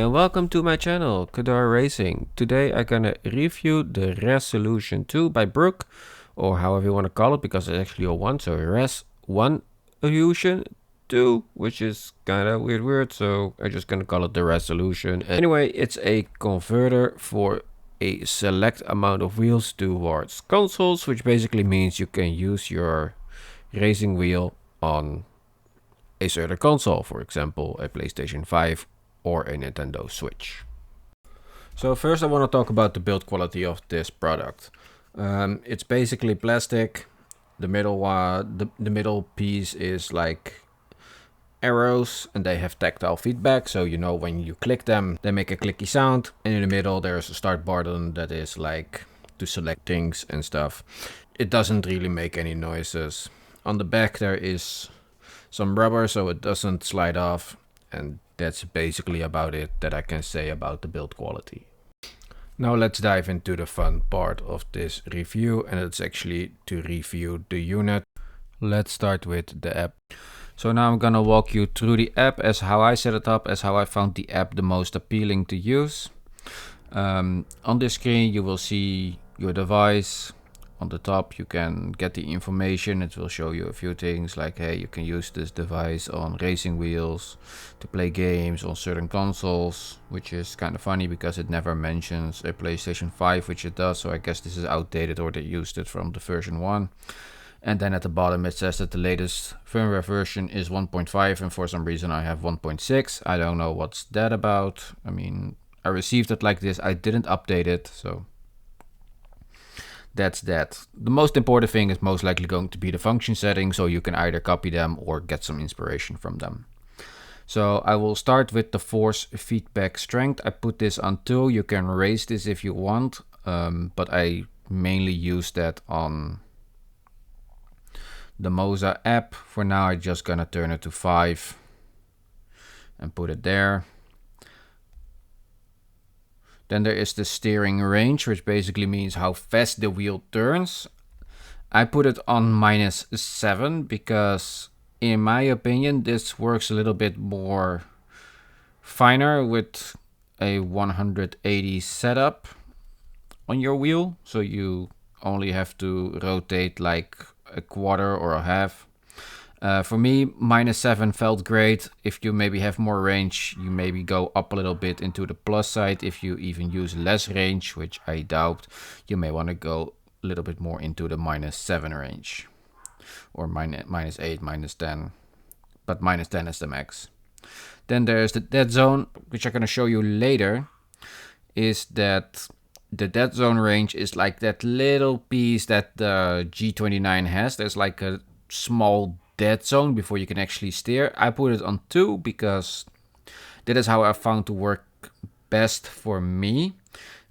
and welcome to my channel, Kadar Racing. Today I'm gonna review the Ras1ulution 2 by Brook, or however you want to call it, because it's actually a 1, so Ras1ulution 2, which is kinda weird, so I'm just gonna call it the Ras1ulution. Anyway, it's a converter for a select amount of wheels towards consoles, which basically means you can use your racing wheel on a certain console, for example a PlayStation 5 or a Nintendo Switch. So first I want to talk about the build quality of this product. It's basically plastic. The middle piece is like arrows and they have tactile feedback, so you know when you click them they make a clicky sound, and in the middle there's a start button that is like to select things and stuff. It doesn't really make any noises. On the back there is some rubber so it doesn't slide off, and that's basically about it that I can say about the build quality. Now let's dive into the fun part of this review, and it's actually to review the unit. Let's start with the app. So now I'm gonna walk you through the app as how I set it up, as how I found the app the most appealing to use. On this screen you will see your device. On the top you can get the information. It will show you a few things like, hey, you can use this device on racing wheels to play games on certain consoles, which is kind of funny because it never mentions a PlayStation 5, which it does, so I guess this is outdated or they used it from the version 1. And then at the bottom it says that the latest firmware version is 1.5, and for some reason I have 1.6. I don't know what's that about. I mean, I received it like this, I didn't update it, so that's that. The most important thing is most likely going to be the function settings, so you can either copy them or get some inspiration from them. So I will start with the force feedback strength. I put this on 2. You can raise this if you want, but I mainly use that on the Moza app. For now I'm just gonna turn it to 5 and put it there. Then there is the steering range, which basically means how fast the wheel turns. I put it on -7 because in my opinion this works a little bit more finer with a 180 setup on your wheel. So you only have to rotate like a quarter or a half. For me, -7 felt great. If you maybe have more range, you maybe go up a little bit into the plus side. If you even use less range, which I doubt, you may want to go a little bit more into the -7 range. Or -8, -10. But -10 is the max. Then there's the dead zone, which I'm going to show you later. Is that the dead zone range is like that little piece that the G29 has. There's like a small dead zone before you can actually steer. I put it on 2 because that is how I found to work best for me.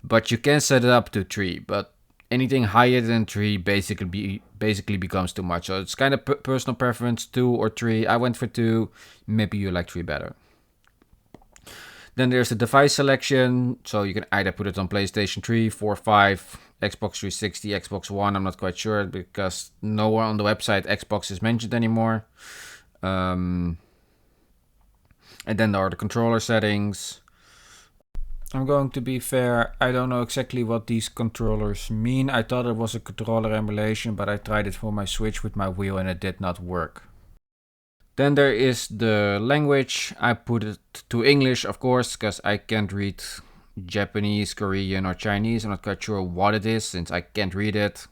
But you can set it up to 3, but anything higher than 3 basically becomes too much. So it's kind of personal preference, 2 or 3. I went for 2. Maybe you like 3 better. Then there's the device selection, so you can either put it on PlayStation 3, 4, 5, Xbox 360, Xbox One. I'm not quite sure because nowhere on the website Xbox is mentioned anymore. And then there are the controller settings. I'm going to be fair, I don't know exactly what these controllers mean. I thought it was a controller emulation, but I tried it for my Switch with my wheel and it did not work. Then there is the language. I put it to English, of course, because I can't read Japanese, Korean, or Chinese. I'm not quite sure what it is since I can't read it.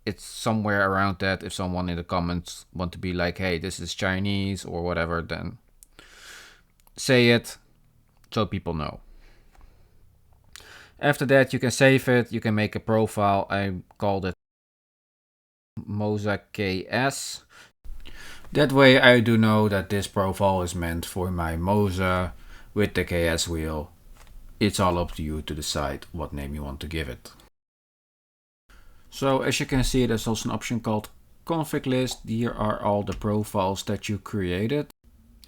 It's somewhere around that. If someone in the comments want to be like, hey, this is Chinese or whatever, then say it so people know. After that, you can save it. You can make a profile. I called it moza KS. That way I do know that this profile is meant for my Moza with the KS wheel. It's all up to you to decide what name you want to give it. So as you can see, there's also an option called config list. Here are all the profiles that you created.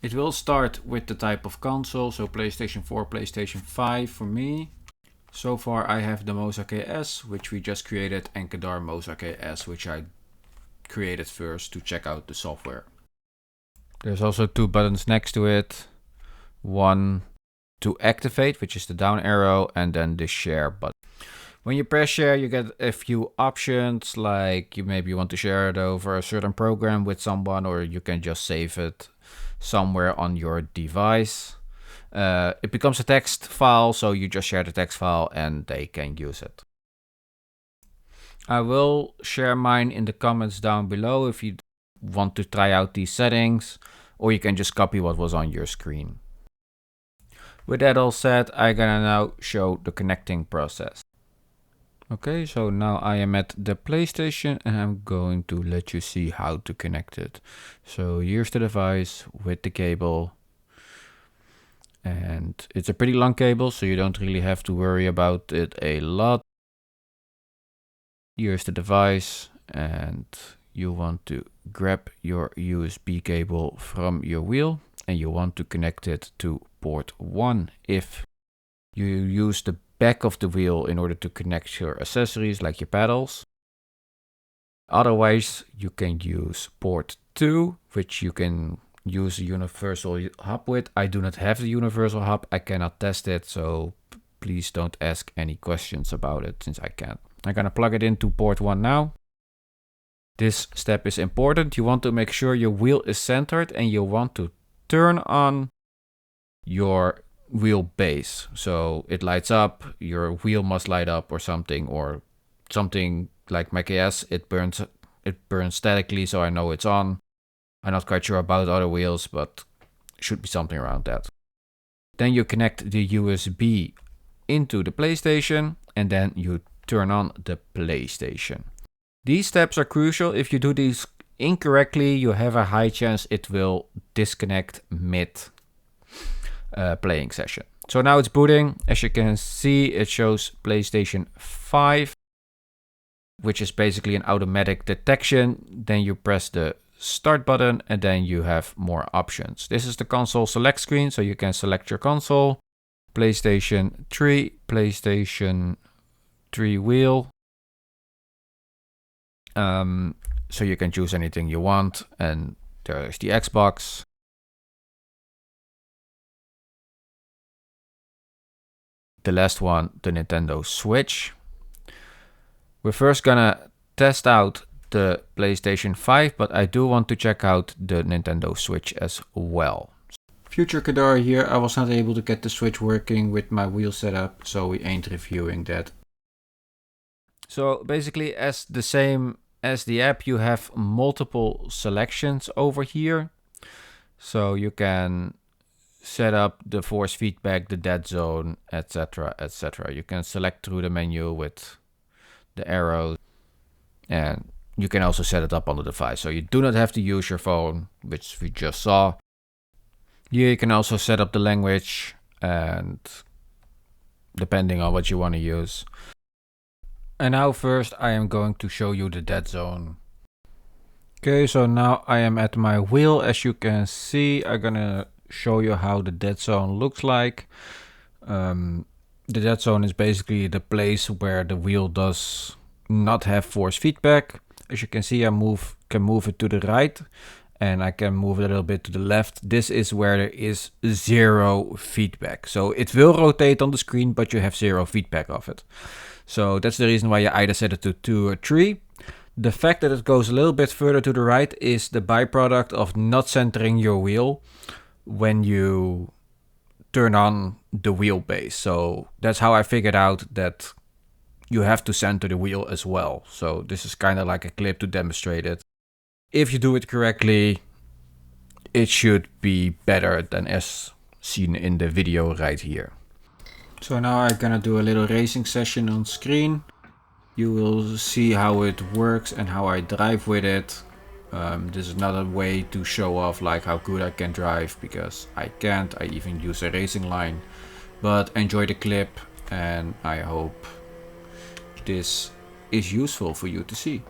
It will start with the type of console, so PlayStation 4, PlayStation 5 for me. So far I have the Moza KS, which we just created, and Kadar Moza KS, which I created first to check out the software. There's also 2 buttons next to it. One to activate, which is the down arrow, and then the share button. When you press share, you get a few options, like you maybe want to share it over a certain program with someone, or you can just save it somewhere on your device. It becomes a text file, so you just share the text file and they can use it. I will share mine in the comments down below if you want to try out these settings, or you can just copy what was on your screen. With that all said, I'm gonna now show the connecting process. Okay, so now I am at the PlayStation and I'm going to let you see how to connect it. So here's the device with the cable. And it's a pretty long cable, so you don't really have to worry about it a lot. Here's the device, and you want to grab your USB cable from your wheel and you want to connect it to port 1. If you use the back of the wheel in order to connect your accessories like your pedals. Otherwise, you can use port 2, which you can use a universal hub with. I do not have the universal hub. I cannot test it, so please don't ask any questions about it since I can't. I'm gonna plug it into port 1 now. This step is important. You want to make sure your wheel is centered and you want to turn on your wheel base. So it lights up, your wheel must light up or something like my KS, it burns statically, so I know it's on. I'm not quite sure about other wheels, but it should be something around that. Then you connect the USB into the PlayStation and then you turn on the PlayStation. These steps are crucial. If you do these incorrectly, you have a high chance it will disconnect mid playing session. So now it's booting. As you can see, it shows PlayStation 5, which is basically an automatic detection. Then you press the start button and then you have more options. This is the console select screen, so you can select your console. PlayStation 3, PlayStation 3 wheel. So you can choose anything you want, and there's the Xbox. The last one, the Nintendo Switch. We're first gonna test out the PlayStation 5, but I do want to check out the Nintendo Switch as well. Future Kadar here. I was not able to get the Switch working with my wheel setup, so we ain't reviewing that. So basically, as the same as the app, you have multiple selections over here. So you can set up the force feedback, the dead zone, etc, etc. You can select through the menu with the arrows, and you can also set it up on the device. So you do not have to use your phone, which we just saw. Here you can also set up the language, and depending on what you want to use. And now first I am going to show you the dead zone. Okay, so now I am at my wheel. As you can see, I'm gonna show you how the dead zone looks like. The dead zone is basically the place where the wheel does not have force feedback. As you can see, I can move it to the right and I can move it a little bit to the left. This is where there is zero feedback. So it will rotate on the screen, but you have zero feedback of it. So that's the reason why you either set it to 2 or 3. The fact that it goes a little bit further to the right is the byproduct of not centering your wheel when you turn on the wheelbase. So that's how I figured out that you have to center the wheel as well. So this is kind of like a clip to demonstrate it. If you do it correctly, it should be better than as seen in the video right here. So now I'm gonna do a little racing session on screen. You will see how it works and how I drive with it. This is another way to show off like how good I can drive, because I can't. I even use a racing line. But enjoy the clip, and I hope this is useful for you to see.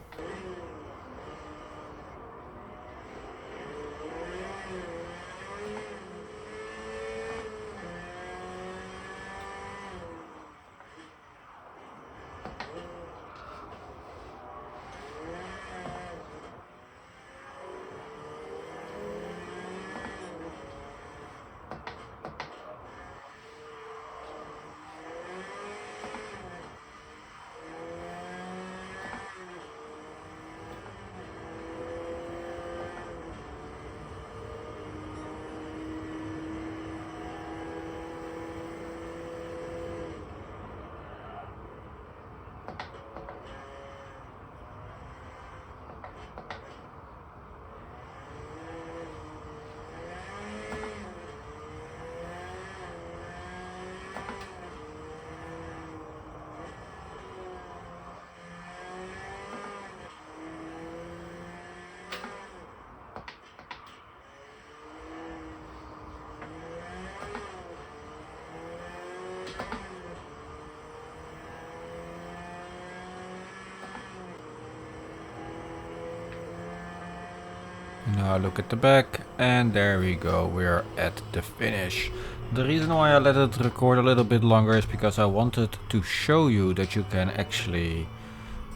Now look at the back, and there we go, we're at the finish. The reason why I let it record a little bit longer is because I wanted to show you that you can actually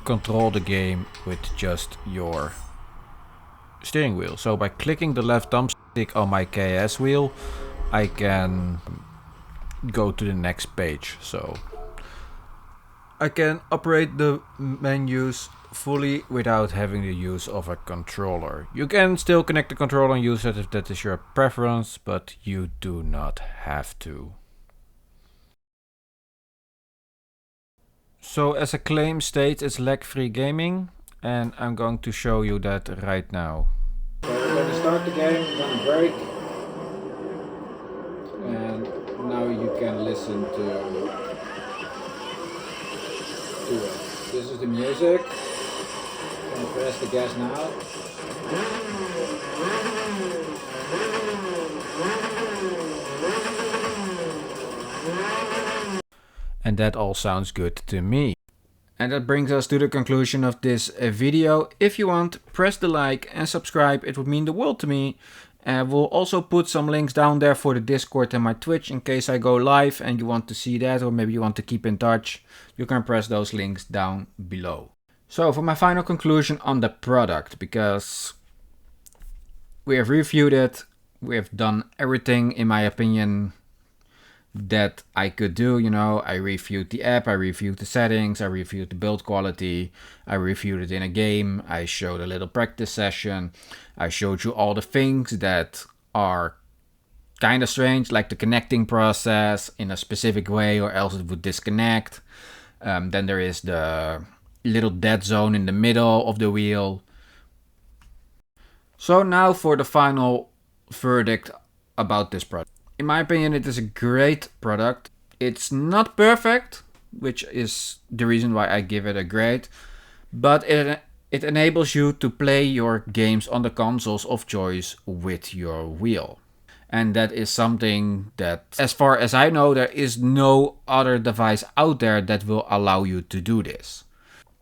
control the game with just your steering wheel. So by clicking the left thumbstick on my KS wheel, I can go to the next page. So I can operate the menus fully without having the use of a controller. You can still connect the controller and use it if that is your preference, but you do not have to. So as a claim states, it's lag-free gaming, and I'm going to show you that right now. So we're going to start the game, we're going to break, and now you can listen to it. This is the music. I'm going to press the gas now. And that all sounds good to me. And that brings us to the conclusion of this video. If you want, press the like and subscribe. It would mean the world to me. We'll also put some links down there for the Discord and my Twitch in case I go live and you want to see that, or maybe you want to keep in touch. You can press those links down below. So for my final conclusion on the product, because we have reviewed it, we have done everything in my opinion that I could do. You know, I reviewed the app, I reviewed the settings, I reviewed the build quality, I reviewed it in a game, I showed a little practice session, I showed you all the things that are kind of strange, like the connecting process in a specific way or else it would disconnect. Then there is the little dead zone in the middle of the wheel. So now for the final verdict about this product. In my opinion, it is a great product. It's not perfect, which is the reason why I give it a grade, but it enables you to play your games on the consoles of choice with your wheel. And that is something that, as far as I know, there is no other device out there that will allow you to do this.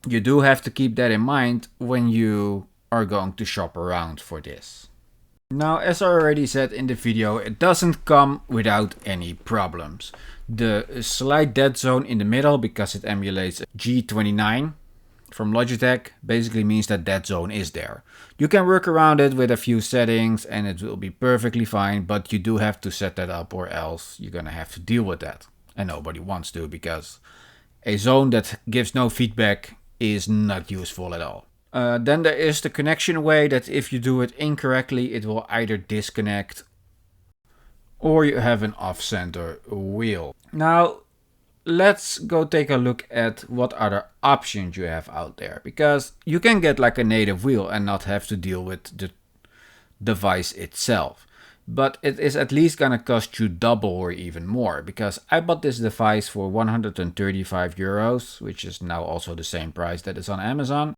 You do have to keep that in mind when you are going to shop around for this. Now, as I already said in the video, it doesn't come without any problems. The slight dead zone in the middle, because it emulates G29 from Logitech, basically means that dead zone is there. You can work around it with a few settings and it will be perfectly fine, but you do have to set that up or else you're gonna have to deal with that. And nobody wants to, because a zone that gives no feedback is not useful at all. Then there is the connection way that if you do it incorrectly, it will either disconnect or you have an off-center wheel. Now, let's go take a look at what other options you have out there, because you can get like a native wheel and not have to deal with the device itself. But it is at least gonna cost you double or even more, because I bought this device for 135 euros, which is now also the same price that is on Amazon.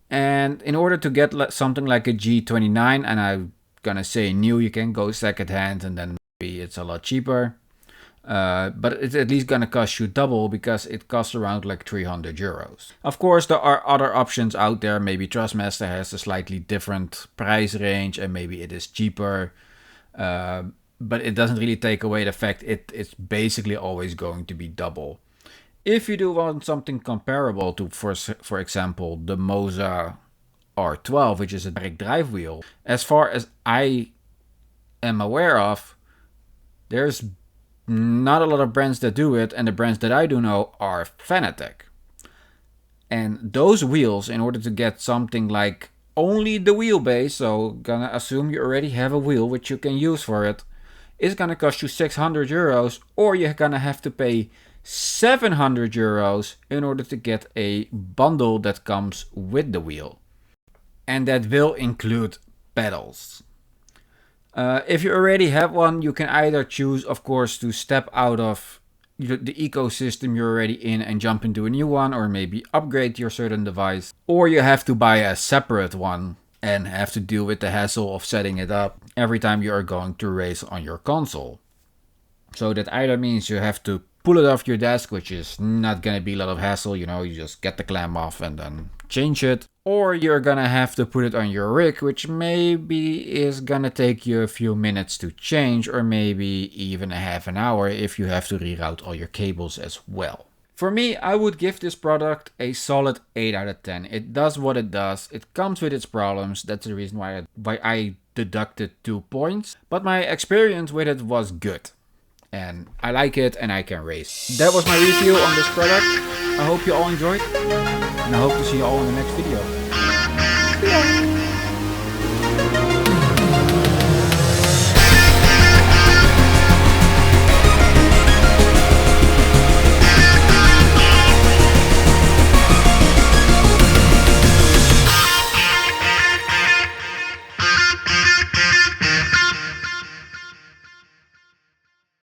And in order to get something like a G29, and I'm gonna say new, you can go secondhand and then maybe it's a lot cheaper. But it's at least gonna cost you double because it costs around like 300 euros. Of course, there are other options out there. Maybe Thrustmaster has a slightly different price range and maybe it is cheaper. But it doesn't really take away the fact it's basically always going to be double. If you do want something comparable to, for example, the Moza R12, which is a direct drive wheel, as far as I am aware of, there's not a lot of brands that do it, and the brands that I do know are Fanatec. And those wheels, in order to get something like only the wheelbase, so gonna assume you already have a wheel which you can use for it, is gonna cost you 600 euros, or you're gonna have to pay 700 euros in order to get a bundle that comes with the wheel. And that will include pedals. If you already have one, you can either choose, of course, to step out of the ecosystem you're already in and jump into a new one, or maybe upgrade your certain device. Or you have to buy a separate one and have to deal with the hassle of setting it up every time you are going to race on your console. So that either means you have to pull it off your desk, which is not gonna be a lot of hassle, you know, you just get the clamp off and then change it. or you're gonna have to put it on your rig, which maybe is gonna take you a few minutes to change, or maybe even a half an hour if you have to reroute all your cables as well. For me, I would give this product a solid 8 out of 10. It does what it does, it comes with its problems, that's the reason why I deducted 2 points, but my experience with it was good. And I like it and I can race. That was my review on this product. I hope you all enjoyed, and I hope to see you all in the next video.